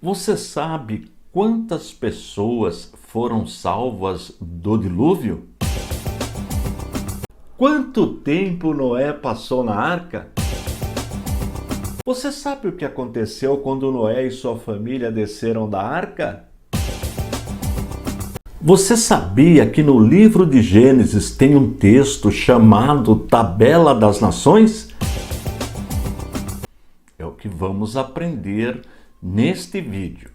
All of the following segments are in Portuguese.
Você sabe quantas pessoas foram salvas do dilúvio? Quanto tempo Noé passou na arca? Você sabe o que aconteceu quando Noé e sua família desceram da arca? Você sabia que no livro de Gênesis tem um texto chamado Tabela das Nações? É o que vamos aprender neste vídeo.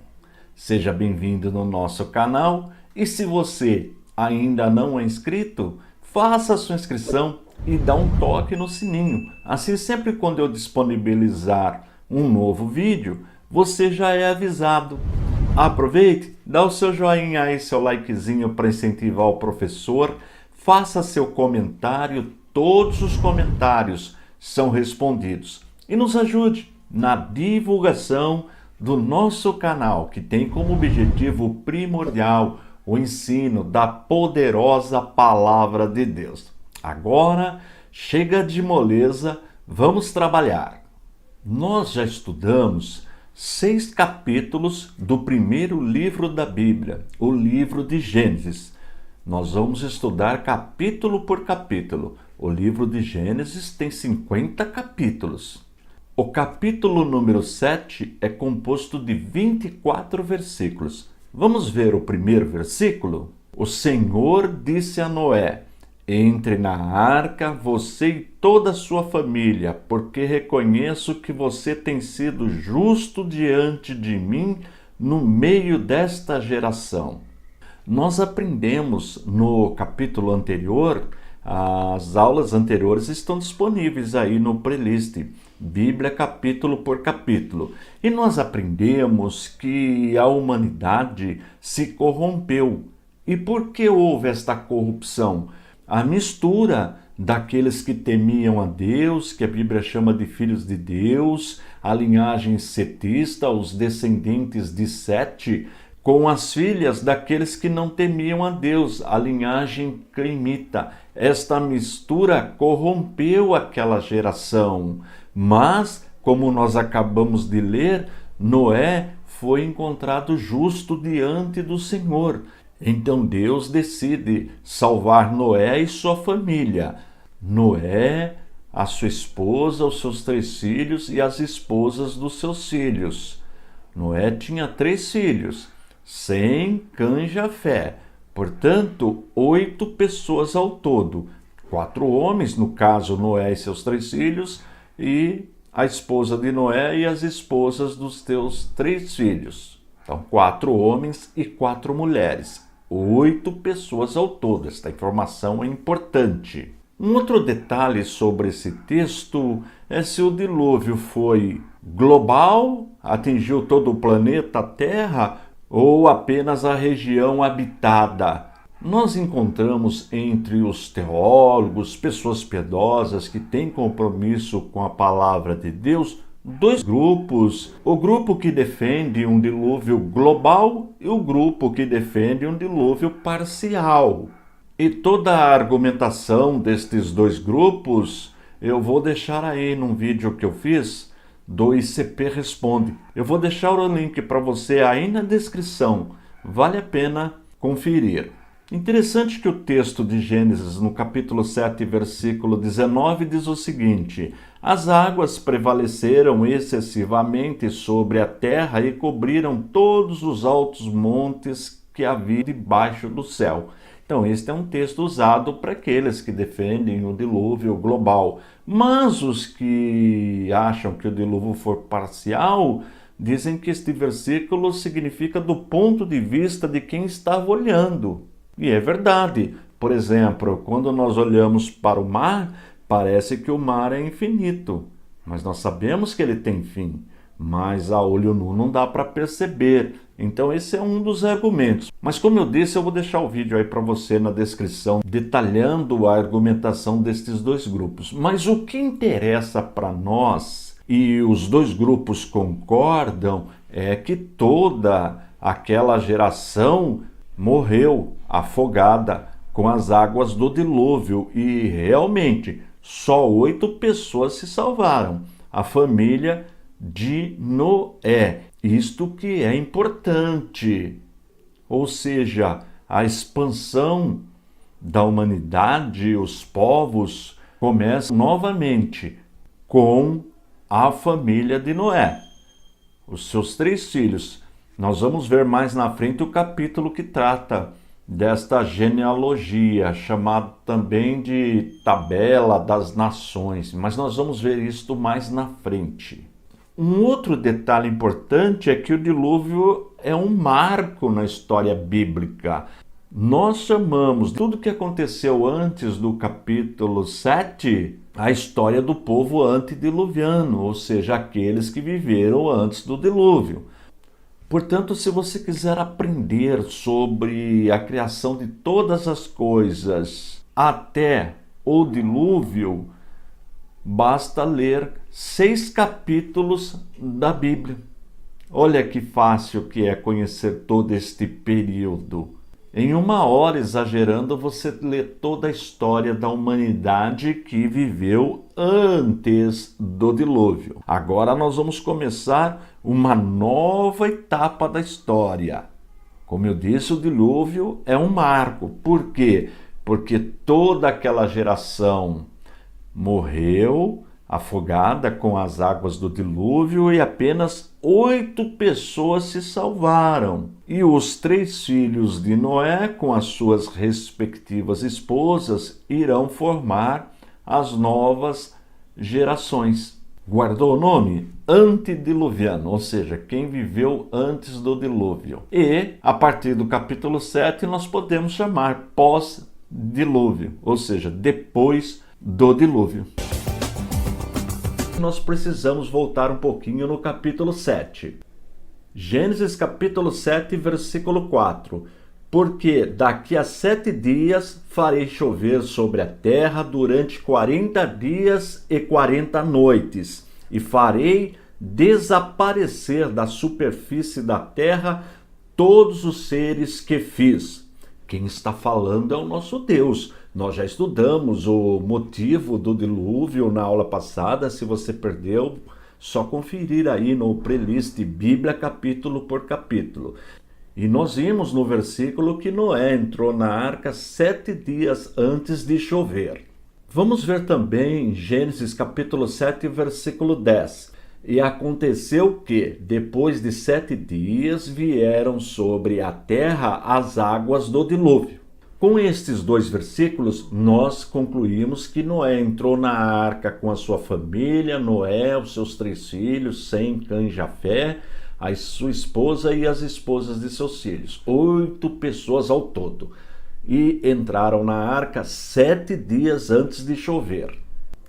Seja bem-vindo no nosso canal e se você ainda não é inscrito, faça a sua inscrição e dá um toque no sininho. Assim, sempre quando eu disponibilizar um novo vídeo, você já é avisado. Aproveite, dá o seu joinha aí, seu likezinho para incentivar o professor. Faça seu comentário, todos os comentários são respondidos. E nos ajude na divulgação do nosso canal, que tem como objetivo primordial o ensino da poderosa Palavra de Deus. Agora, chega de moleza, vamos trabalhar. Nós já estudamos 6 capítulos do primeiro livro da Bíblia, o livro de Gênesis. Nós vamos estudar capítulo por capítulo. O livro de Gênesis tem 50 capítulos. O capítulo número 7 é composto de 24 versículos. Vamos ver o primeiro versículo? O Senhor disse a Noé: entre na arca, você e toda a sua família, porque reconheço que você tem sido justo diante de mim no meio desta geração. Nós aprendemos no capítulo anterior, as aulas anteriores estão disponíveis aí no playlist, Bíblia capítulo por capítulo. E nós aprendemos que a humanidade se corrompeu. E por que houve esta corrupção? A mistura daqueles que temiam a Deus, que a Bíblia chama de filhos de Deus, a linhagem setista, os descendentes de Sete, com as filhas daqueles que não temiam a Deus, a linhagem caimita. Esta mistura corrompeu aquela geração, mas, como nós acabamos de ler, Noé foi encontrado justo diante do Senhor. Então Deus decide salvar Noé e sua família. Noé, a sua esposa, os seus 3 filhos e as esposas dos seus filhos. Noé tinha 3 filhos, Sem, Cã e Jafé. Portanto, 8 pessoas ao todo. 4 homens, no caso Noé e seus 3 filhos, e a esposa de Noé e as esposas dos teus 3 filhos. Então, 4 homens e 4 mulheres. 8 pessoas ao todo. Esta informação é importante. Um outro detalhe sobre esse texto é se o dilúvio foi global, atingiu todo o planeta Terra, ou apenas a região habitada. Nós encontramos entre os teólogos, pessoas piedosas que têm compromisso com a palavra de Deus, 2 grupos. O grupo que defende um dilúvio global e o grupo que defende um dilúvio parcial. E toda a argumentação destes 2 grupos eu vou deixar aí num vídeo que eu fiz do ICP Responde. Eu vou deixar o link para você aí na descrição. Vale a pena conferir. Interessante que o texto de Gênesis, no capítulo 7, versículo 19, diz o seguinte: as águas prevaleceram excessivamente sobre a terra e cobriram todos os altos montes que havia debaixo do céu. Então, este é um texto usado para aqueles que defendem o dilúvio global. Mas os que acham que o dilúvio for parcial, dizem que este versículo significa do ponto de vista de quem estava olhando. E é verdade. Por exemplo, quando nós olhamos para o mar, parece que o mar é infinito. Mas nós sabemos que ele tem fim. Mas a olho nu não dá para perceber. Então esse é um dos argumentos. Mas como eu disse, eu vou deixar o vídeo aí para você na descrição, detalhando a argumentação destes 2 grupos. Mas o que interessa para nós, e os 2 grupos concordam, é que toda aquela geração morreu afogada com as águas do dilúvio. E realmente, só 8 pessoas se salvaram. A família de Noé. Isto que é importante, ou seja, a expansão da humanidade, os povos começam novamente com a família de Noé, os seus 3 filhos. Nós vamos ver mais na frente o capítulo que trata desta genealogia, chamado também de tabela das nações, mas nós vamos ver isto mais na frente. Um outro detalhe importante é que o dilúvio é um marco na história bíblica. Nós chamamos tudo que aconteceu antes do capítulo 7 a história do povo antediluviano, ou seja, aqueles que viveram antes do dilúvio. Portanto, se você quiser aprender sobre a criação de todas as coisas até o dilúvio, basta ler 6 capítulos da Bíblia. Olha que fácil que é conhecer todo este período. Em 1 hora, exagerando, você lê toda a história da humanidade que viveu antes do dilúvio. Agora nós vamos começar uma nova etapa da história. Como eu disse, o dilúvio é um marco. Por quê? Porque toda aquela geração morreu afogada com as águas do dilúvio e apenas 8 pessoas se salvaram. E os 3 filhos de Noé, com as suas respectivas esposas, irão formar as novas gerações. Guardou o nome? Antediluviano, ou seja, quem viveu antes do dilúvio. E, a partir do capítulo 7, nós podemos chamar pós-dilúvio, ou seja, depois do dilúvio. Nós precisamos voltar um pouquinho no capítulo 7. Gênesis capítulo 7, versículo 4. Porque daqui a 7 dias farei chover sobre a terra durante 40 dias e 40 noites, e farei desaparecer da superfície da terra todos os seres que fiz. Quem está falando é o nosso Deus. Nós já estudamos o motivo do dilúvio na aula passada. Se você perdeu, só conferir aí no playlist Bíblia capítulo por capítulo. E nós vimos no versículo que Noé entrou na arca 7 dias antes de chover. Vamos ver também Gênesis capítulo 7, versículo 10. E aconteceu que, depois de 7 dias, vieram sobre a terra as águas do dilúvio. Com estes 2 versículos, nós concluímos que Noé entrou na arca com a sua família, Noé, os seus 3 filhos, Sem, Cã e Jafé, a sua esposa e as esposas de seus filhos. 8 pessoas ao todo. E entraram na arca 7 dias antes de chover.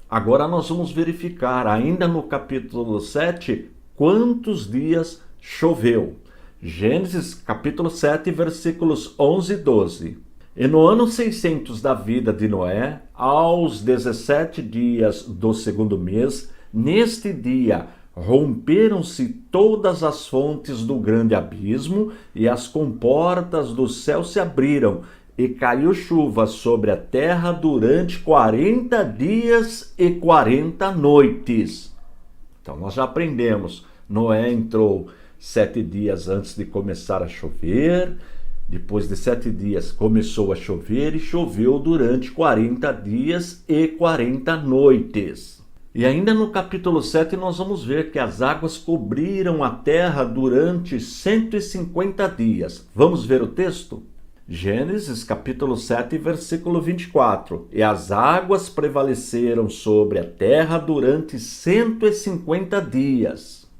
Agora nós vamos verificar, ainda no capítulo 7, quantos dias choveu. Gênesis capítulo 7, versículos 11 e 12. E no ano 600 da vida de Noé, aos 17 dias do 2º mês, neste dia romperam-se todas as fontes do grande abismo e as comportas do céu se abriram, e caiu chuva sobre a terra durante 40 dias e 40 noites. Então nós já aprendemos, Noé entrou 7 dias antes de começar a chover. Depois de 7 dias começou a chover e choveu durante 40 dias e 40 noites. E ainda no capítulo 7 nós vamos ver que as águas cobriram a terra durante 150 dias. Vamos ver o texto? Gênesis capítulo 7, versículo 24. E as águas prevaleceram sobre a terra durante 150 dias.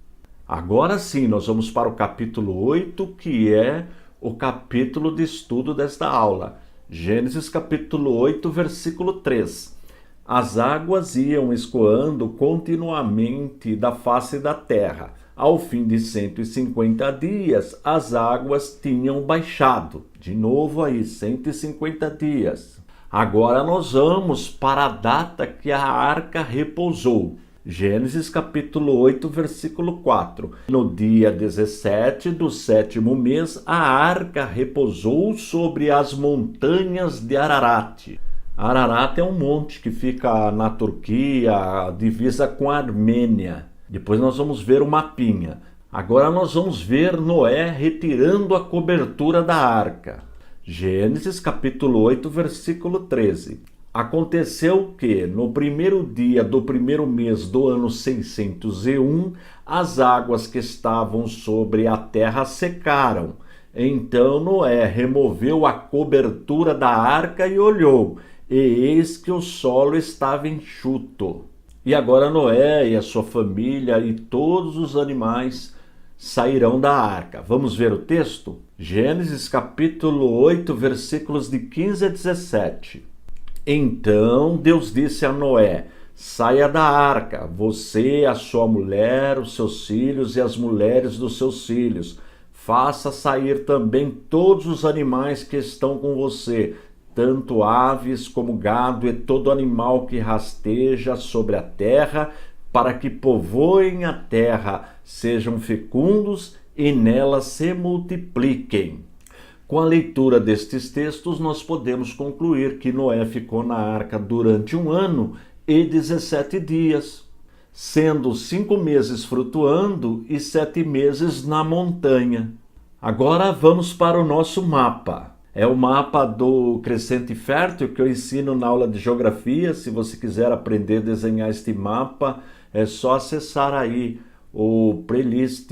Agora sim, nós vamos para o capítulo 8, que é o capítulo de estudo desta aula. Gênesis capítulo 8, versículo 3. As águas iam escoando continuamente da face da terra. Ao fim de 150 dias, as águas tinham baixado. De novo aí, 150 dias. Agora nós vamos para a data que a arca repousou. Gênesis capítulo 8, versículo 4. No dia 17 do 7º mês, a arca repousou sobre as montanhas de Ararat. Ararat é um monte que fica na Turquia, divisa com a Armênia. Depois nós vamos ver o mapinha. Agora nós vamos ver Noé retirando a cobertura da arca. Gênesis capítulo 8, versículo 13. Aconteceu que, no primeiro dia do primeiro mês do ano 601, as águas que estavam sobre a terra secaram. Então Noé removeu a cobertura da arca e olhou, e eis que o solo estava enxuto. E agora Noé e a sua família e todos os animais sairão da arca. Vamos ver o texto? Gênesis capítulo 8, versículos de 15 a 17. Então Deus disse a Noé: saia da arca, você, a sua mulher, os seus filhos e as mulheres dos seus filhos. Faça sair também todos os animais que estão com você, tanto aves como gado e todo animal que rasteja sobre a terra, para que povoem a terra, sejam fecundos e nela se multipliquem. Com a leitura destes textos, nós podemos concluir que Noé ficou na arca durante 1 ano e 17 dias, sendo 5 meses flutuando e 7 meses na montanha. Agora vamos para o nosso mapa. É o mapa do Crescente Fértil que eu ensino na aula de geografia. Se você quiser aprender a desenhar este mapa, é só acessar aí o playlist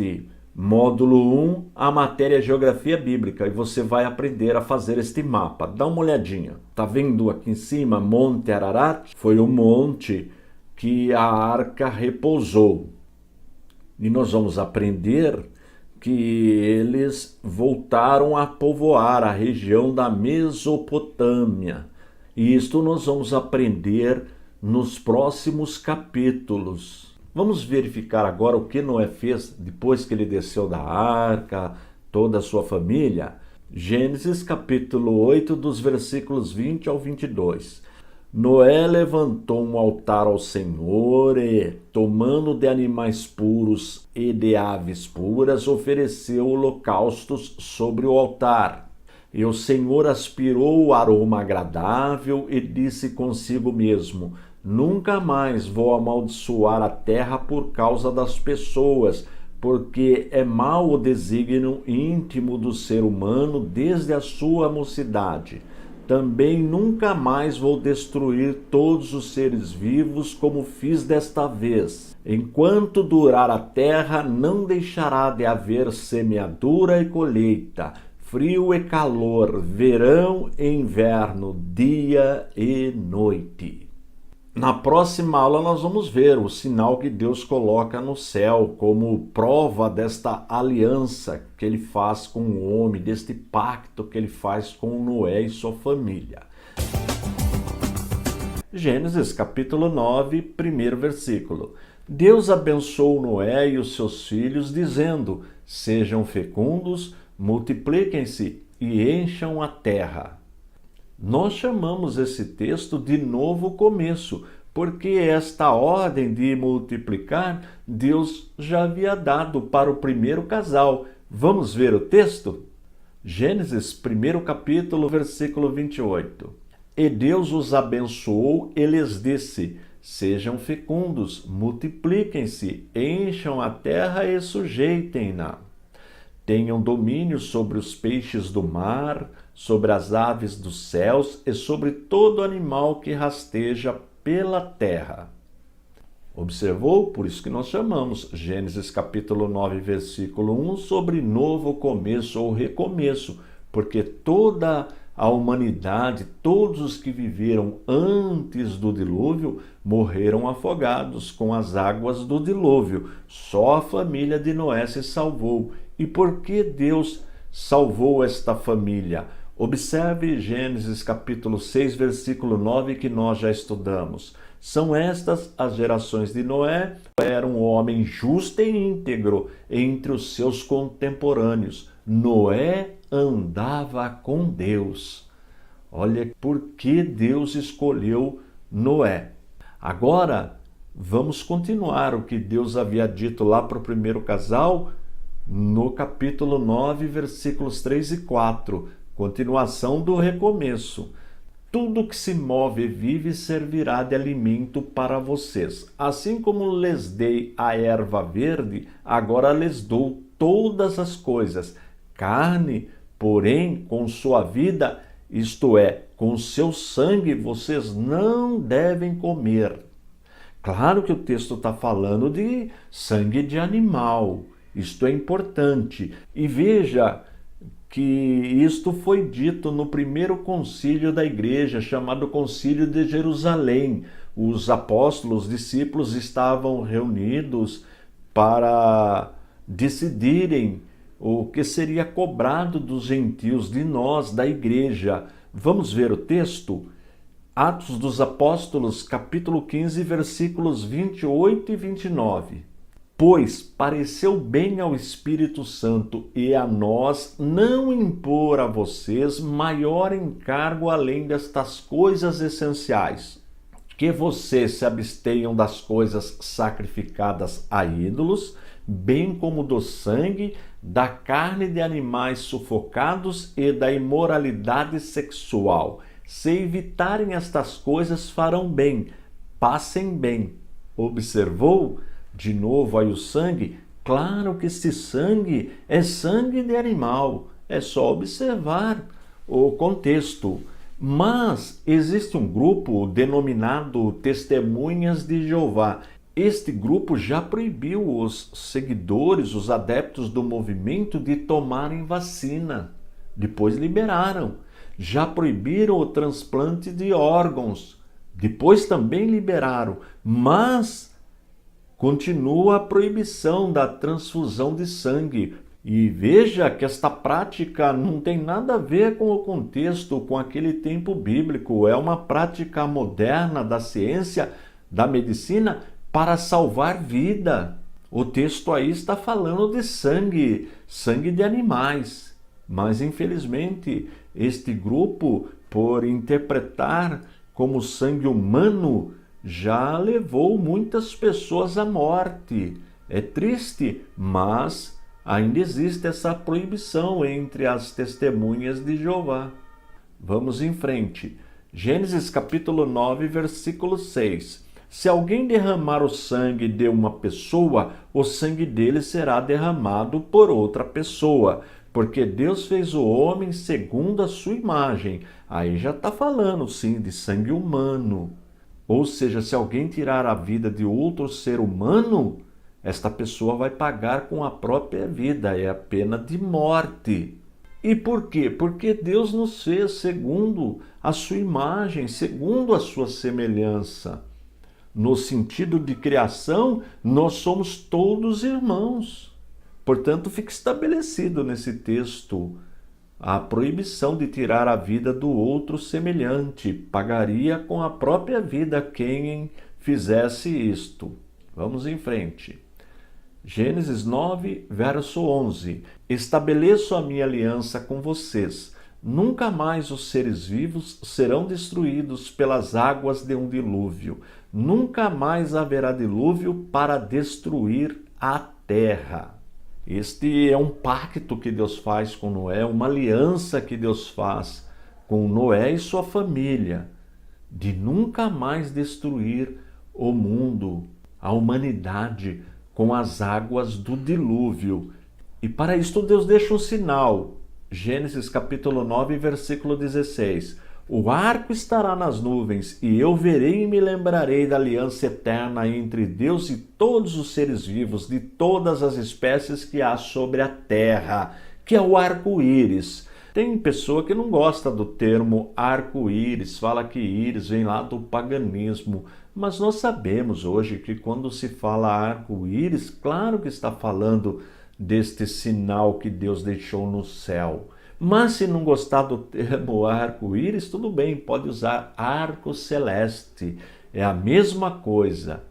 módulo 1, a matéria Geografia Bíblica, e você vai aprender a fazer este mapa. Dá uma olhadinha. Tá vendo aqui em cima Monte Ararat? Foi o monte que a arca repousou. E nós vamos aprender que eles voltaram a povoar a região da Mesopotâmia. E isto nós vamos aprender nos próximos capítulos. Vamos verificar agora o que Noé fez depois que ele desceu da arca, toda a sua família. Gênesis capítulo 8, dos versículos 20 ao 22. Noé levantou um altar ao Senhor e, tomando de animais puros e de aves puras, ofereceu holocaustos sobre o altar. E o Senhor aspirou o aroma agradável e disse consigo mesmo: nunca mais vou amaldiçoar a terra por causa das pessoas, porque é mau o desígnio íntimo do ser humano desde a sua mocidade. Também nunca mais vou destruir todos os seres vivos como fiz desta vez. Enquanto durar a terra, não deixará de haver semeadura e colheita, frio e calor, verão e inverno, dia e noite. Na próxima aula nós vamos ver o sinal que Deus coloca no céu como prova desta aliança que ele faz com o homem, deste pacto que ele faz com Noé e sua família. Gênesis capítulo 9, primeiro versículo. Deus abençoou Noé e os seus filhos, dizendo: sejam fecundos, multipliquem-se e encham a terra. Nós chamamos esse texto de novo começo, porque esta ordem de multiplicar Deus já havia dado para o primeiro casal. Vamos ver o texto? Gênesis, primeiro capítulo, versículo 28. E Deus os abençoou e lhes disse: sejam fecundos, multipliquem-se, encham a terra e sujeitem-na. Tenham domínio sobre os peixes do mar, sobre as aves dos céus e sobre todo animal que rasteja pela terra. Observou? Por isso que nós chamamos Gênesis capítulo 9, versículo 1, sobre novo começo ou recomeço, porque toda a humanidade, todos os que viveram antes do dilúvio, morreram afogados com as águas do dilúvio. Só a família de Noé se salvou. E por que Deus salvou esta família? Observe Gênesis capítulo 6, versículo 9, que nós já estudamos. São estas as gerações de Noé. Era um homem justo e íntegro entre os seus contemporâneos. Noé andava com Deus. Olha por que Deus escolheu Noé. Agora, vamos continuar o que Deus havia dito lá para o primeiro casal, no capítulo 9, versículos 3 e 4. Continuação do recomeço. Tudo que se move e vive servirá de alimento para vocês. Assim como lhes dei a erva verde, agora lhes dou todas as coisas. Carne, porém, com sua vida, isto é, com seu sangue, vocês não devem comer. Claro que o texto está falando de sangue de animal. Isto é importante. E veja que isto foi dito no primeiro concílio da igreja, chamado Concílio de Jerusalém. Os apóstolos, os discípulos estavam reunidos para decidirem o que seria cobrado dos gentios, de nós, da igreja. Vamos ver o texto? Atos dos Apóstolos, capítulo 15, versículos 28 e 29. Pois pareceu bem ao Espírito Santo e a nós não impor a vocês maior encargo além destas coisas essenciais: que vocês se abstenham das coisas sacrificadas a ídolos, bem como do sangue, da carne de animais sufocados e da imoralidade sexual. Se evitarem estas coisas, farão bem, passem bem. Observou? De novo aí o sangue. Claro que esse sangue é sangue de animal. É só observar o contexto. Mas existe um grupo denominado Testemunhas de Jeová. Este grupo já proibiu os seguidores, os adeptos do movimento, de tomarem vacina. Depois liberaram. Já proibiram o transplante de órgãos. Depois também liberaram. Mas continua a proibição da transfusão de sangue. E veja que esta prática não tem nada a ver com o contexto, com aquele tempo bíblico. É uma prática moderna da ciência, da medicina, para salvar vida. O texto aí está falando de sangue, sangue de animais. Mas, infelizmente, este grupo, por interpretar como sangue humano, já levou muitas pessoas à morte. É triste, mas ainda existe essa proibição entre as testemunhas de Jeová. Vamos em frente. Gênesis capítulo 9, versículo 6. Se alguém derramar o sangue de uma pessoa, o sangue dele será derramado por outra pessoa, porque Deus fez o homem segundo a sua imagem. Aí já está falando, sim, de sangue humano. Ou seja, se alguém tirar a vida de outro ser humano, esta pessoa vai pagar com a própria vida, é a pena de morte. E por quê? Porque Deus nos fez segundo a sua imagem, segundo a sua semelhança. No sentido de criação, nós somos todos irmãos. Portanto, fica estabelecido nesse texto a proibição de tirar a vida do outro semelhante. Pagaria com a própria vida quem fizesse isto. Vamos em frente. Gênesis 9, verso 11. Estabeleço a minha aliança com vocês. Nunca mais os seres vivos serão destruídos pelas águas de um dilúvio. Nunca mais haverá dilúvio para destruir a terra. Este é um pacto que Deus faz com Noé, uma aliança que Deus faz com Noé e sua família, de nunca mais destruir o mundo, a humanidade, com as águas do dilúvio. E para isto Deus deixa um sinal. Gênesis capítulo 9, versículo 16. O arco estará nas nuvens, e eu verei e me lembrarei da aliança eterna entre Deus e todos os seres vivos, de todas as espécies que há sobre a terra, que é o arco-íris. Tem pessoa que não gosta do termo arco-íris, fala que íris vem lá do paganismo, mas nós sabemos hoje que quando se fala arco-íris, claro que está falando deste sinal que Deus deixou no céu. Mas se não gostar do termo arco-íris, tudo bem, pode usar arco celeste. É a mesma coisa.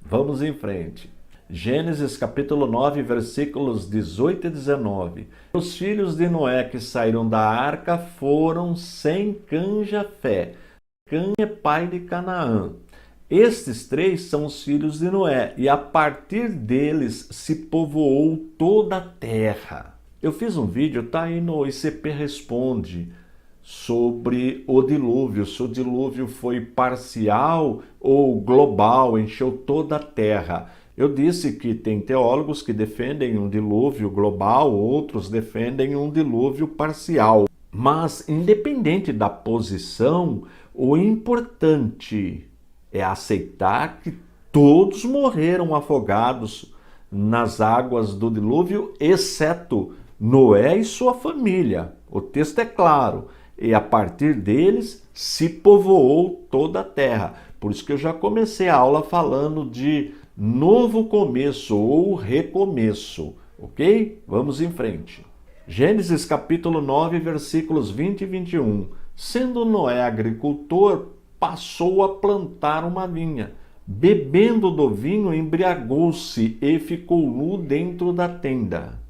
Vamos em frente. Gênesis capítulo 9, versículos 18 e 19. Os filhos de Noé que saíram da arca foram Sem, Cã e Jafé. Cã é pai de Canaã. Estes três são os filhos de Noé, e a partir deles se povoou toda a terra. Eu fiz um vídeo, está aí no ICP Responde, sobre o dilúvio, se o dilúvio foi parcial ou global, encheu toda a terra. Eu disse que tem teólogos que defendem um dilúvio global, outros defendem um dilúvio parcial. Mas, independente da posição, o importante é aceitar que todos morreram afogados nas águas do dilúvio, exceto Noé e sua família. O texto é claro. E a partir deles se povoou toda a terra. Por isso que eu já comecei a aula falando de novo começo ou recomeço, ok? Vamos em frente. Gênesis capítulo 9, versículos 20 e 21. Sendo Noé agricultor, passou a plantar uma vinha. Bebendo do vinho, embriagou-se e ficou nu dentro da tenda.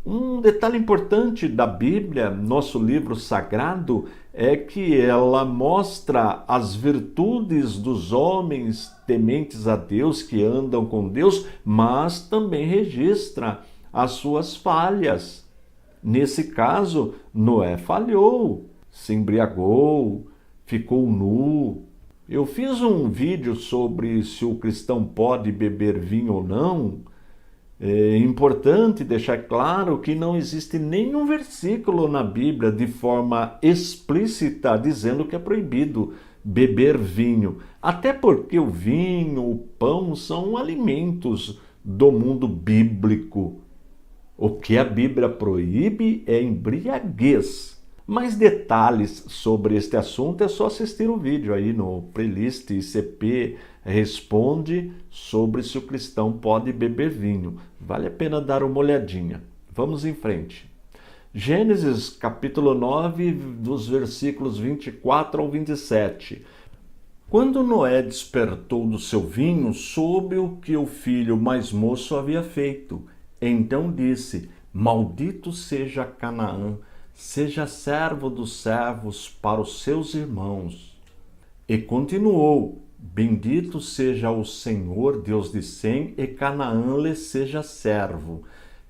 Um detalhe importante da Bíblia, nosso livro sagrado, é que ela mostra as virtudes dos homens tementes a Deus, que andam com Deus, mas também registra as suas falhas. Nesse caso, Noé falhou, se embriagou, ficou nu. Eu fiz um vídeo sobre se o cristão pode beber vinho ou não. É importante deixar claro que não existe nenhum versículo na Bíblia de forma explícita dizendo que é proibido beber vinho. Até porque o vinho, o pão são alimentos do mundo bíblico. O que a Bíblia proíbe é embriaguez. Mais detalhes sobre este assunto é só assistir o vídeo aí no playlist ICP Responde sobre se o cristão pode beber vinho. Vale a pena dar uma olhadinha. Vamos em frente. Gênesis capítulo 9, dos versículos 24 ao 27. Quando Noé despertou do seu vinho, soube o que o filho mais moço havia feito. Então disse: Maldito seja Canaã, seja servo dos servos para os seus irmãos. E continuou: Bendito seja o Senhor, Deus de Sem, e Canaã lhe seja servo.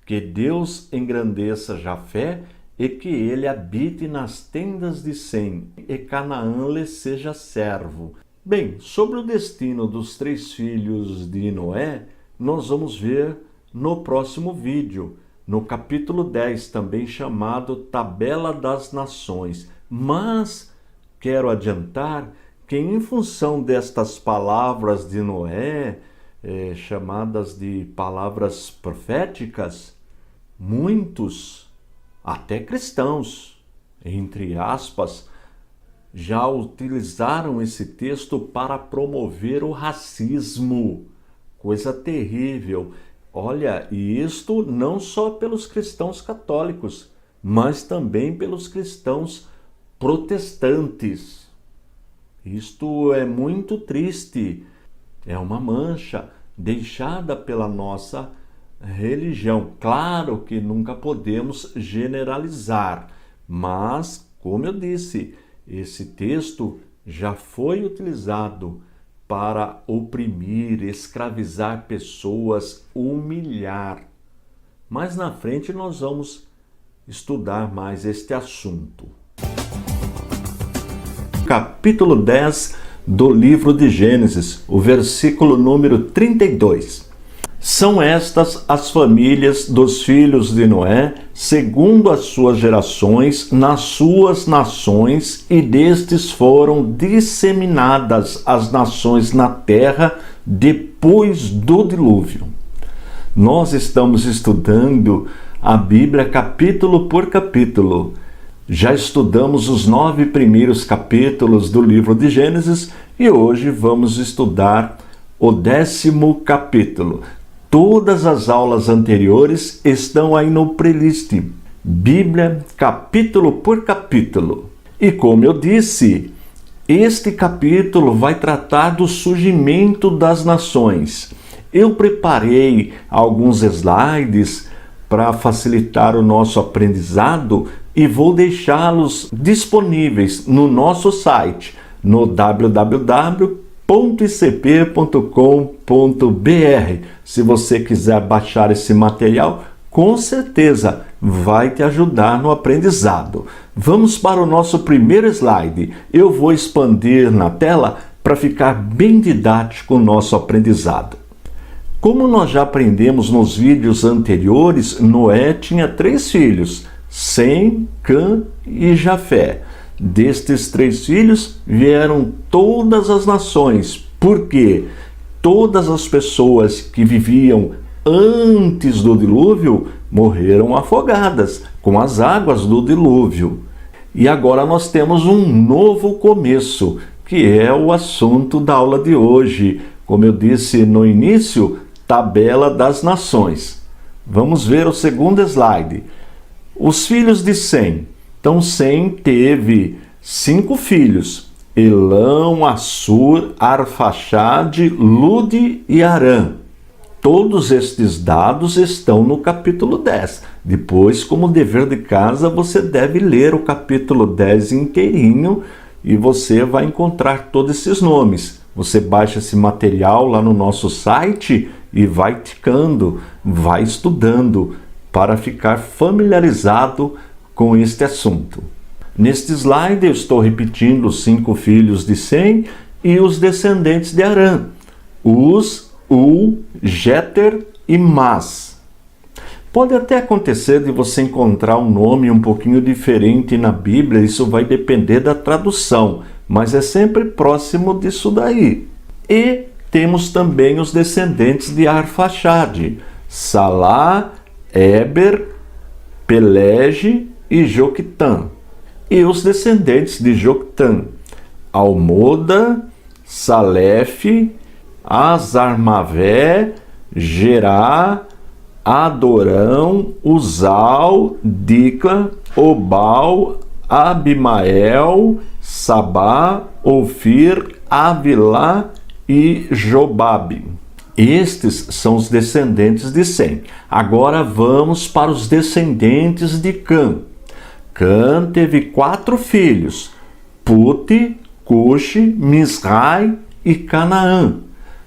Que Deus engrandeça Jafé, e que ele habite nas tendas de Sem, e Canaã lhe seja servo. Bem, sobre o destino dos 3 filhos de Noé, nós vamos ver no próximo vídeo, no capítulo 10, também chamado Tabela das Nações. Mas quero adiantar que, em função destas palavras de Noé, chamadas de palavras proféticas, muitos, até cristãos, entre aspas, já utilizaram esse texto para promover o racismo. Coisa terrível. Olha, e isto não só pelos cristãos católicos, mas também pelos cristãos protestantes. Isto é muito triste. É uma mancha deixada pela nossa religião. Claro que nunca podemos generalizar, mas, como eu disse, esse texto já foi utilizado para oprimir, escravizar pessoas, humilhar. Mais na frente nós vamos estudar mais este assunto. Capítulo 10 do livro de Gênesis, o versículo número 32. São estas as famílias dos filhos de Noé, segundo as suas gerações, nas suas nações, e destes foram disseminadas as nações na terra depois do dilúvio. Nós estamos estudando a Bíblia capítulo por capítulo. Já estudamos os 9 primeiros capítulos do livro de Gênesis e hoje vamos estudar o 10º capítulo. Todas as aulas anteriores estão aí no playlist Bíblia capítulo por capítulo. E como eu disse, este capítulo vai tratar do surgimento das nações. Eu preparei alguns slides para facilitar o nosso aprendizado e vou deixá-los disponíveis no nosso site, no www.icp.com.br. Se você quiser baixar esse material, com certeza vai te ajudar no aprendizado. Vamos para o nosso primeiro slide. Eu vou expandir na tela para ficar bem didático o nosso aprendizado. Como nós já aprendemos nos vídeos anteriores, Noé tinha 3 filhos, Sem, Cã e Jafé. Destes 3 filhos vieram todas as nações, porque todas as pessoas que viviam antes do dilúvio morreram afogadas com as águas do dilúvio. E agora nós temos um novo começo, que é o assunto da aula de hoje. Como eu disse no início, tabela das nações. Vamos ver o segundo slide. Os filhos de Sem. Então, Sem teve 5 filhos: Elão, Assur, Arfaxade, Lude e Arã. Todos estes dados estão no capítulo 10. Depois, como dever de casa, você deve ler o capítulo 10 inteirinho e você vai encontrar todos esses nomes. Você baixa esse material lá no nosso site e vai ticando, vai estudando para ficar familiarizado com este assunto. Neste slide eu estou repetindo os 5 filhos de Sem e os descendentes de Arã: Uz, Ul, Jeter e Mas. Pode até acontecer de você encontrar um nome um pouquinho diferente na Bíblia, isso vai depender da tradução, mas é sempre próximo disso daí. E temos também os descendentes de Arfaxade: Salá, Éber, Pelege e Joquitã. E os descendentes de Joquitã: Almoda, Salefe, Azarmavé, Gerá, Adorão, Uzal, Dicla, Obal, Abimael, Sabá, Ofir, Avilá e Jobabe. Estes são os descendentes de Sem. Agora vamos para os descendentes de Cã. Cã teve 4 filhos: Pute, Cuxi, Misrai e Canaã.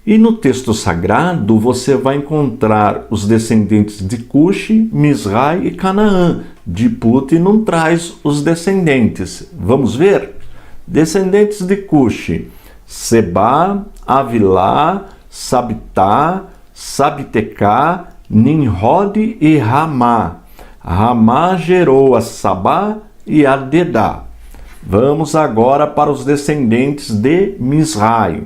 E no texto sagrado você vai encontrar os descendentes de Cuxi, Misrai e Canaã. De Pute não traz os descendentes. Vamos ver? Descendentes de Cuxi: Sebá, Avilá, Sabitá, Sabitecá, Nimrod e Ramá. Ramá gerou a Sabá e a Dedá. Vamos agora para os descendentes de Misrai: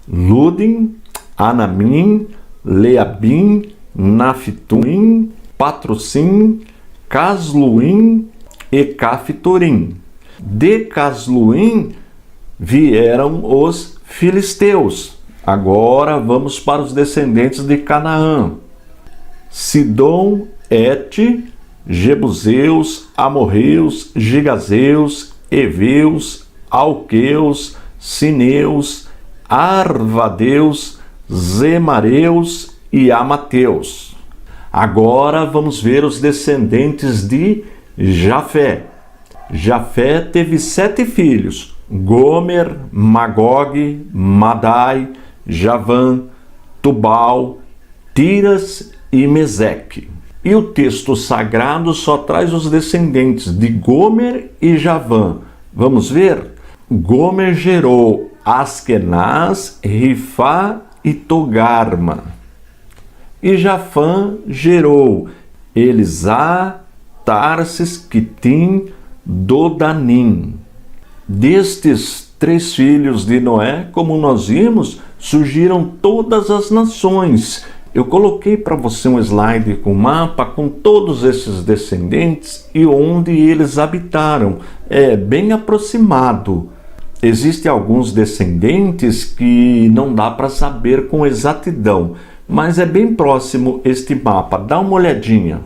Ludim, Anamim, Leabim, Nafttuim, Patrocim, Casluim e Caftorim. De Casluim vieram os filisteus. Agora vamos para os descendentes de Canaã: Sidom, Et, Jebuseus, Amorreus, Gigazeus, Eveus, Alqueus, Sineus, Arvadeus, Zemareus e Amateus. Agora vamos ver os descendentes de Jafé. Jafé teve 7 filhos: Gomer, Magog, Madai, Javã, Tubal, Tiras e Meseque. E o texto sagrado só traz os descendentes de Gomer e Javã. Vamos ver? Gomer gerou Askenaz, Rifá e Togarma. E Jafã gerou Elisá, Tarsis, Quitim, Dodanim. Destes 3 filhos de Noé, como nós vimos, surgiram todas as nações. Eu coloquei para você um slide com mapa com todos esses descendentes e onde eles habitaram. É bem aproximado. Existem alguns descendentes que não dá para saber com exatidão, mas é bem próximo este mapa. Dá uma olhadinha.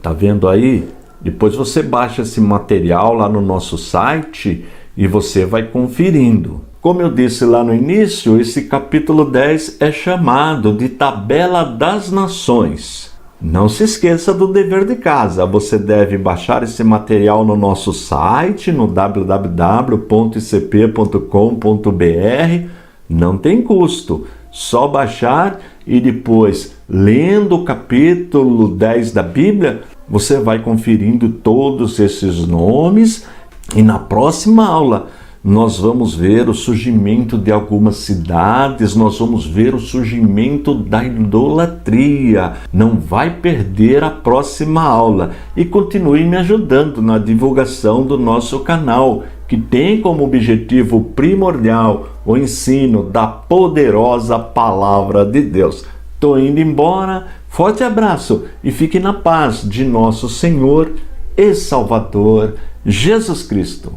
Tá vendo aí? Depois você baixa esse material lá no nosso site e você vai conferindo. Como eu disse lá no início, esse capítulo 10 é chamado de Tabela das Nações. Não se esqueça do dever de casa. Você deve baixar esse material no nosso site, no www.icp.com.br. Não tem custo, só baixar e depois, lendo o capítulo 10 da Bíblia, Você vai conferindo todos esses nomes e na próxima aula nós vamos ver o surgimento de algumas cidades, nós vamos ver o surgimento da idolatria. Não vai perder a próxima aula e continue me ajudando na divulgação do nosso canal, que tem como objetivo primordial o ensino da poderosa Palavra de Deus. Estou indo embora, forte abraço e fique na paz de nosso Senhor e Salvador Jesus Cristo.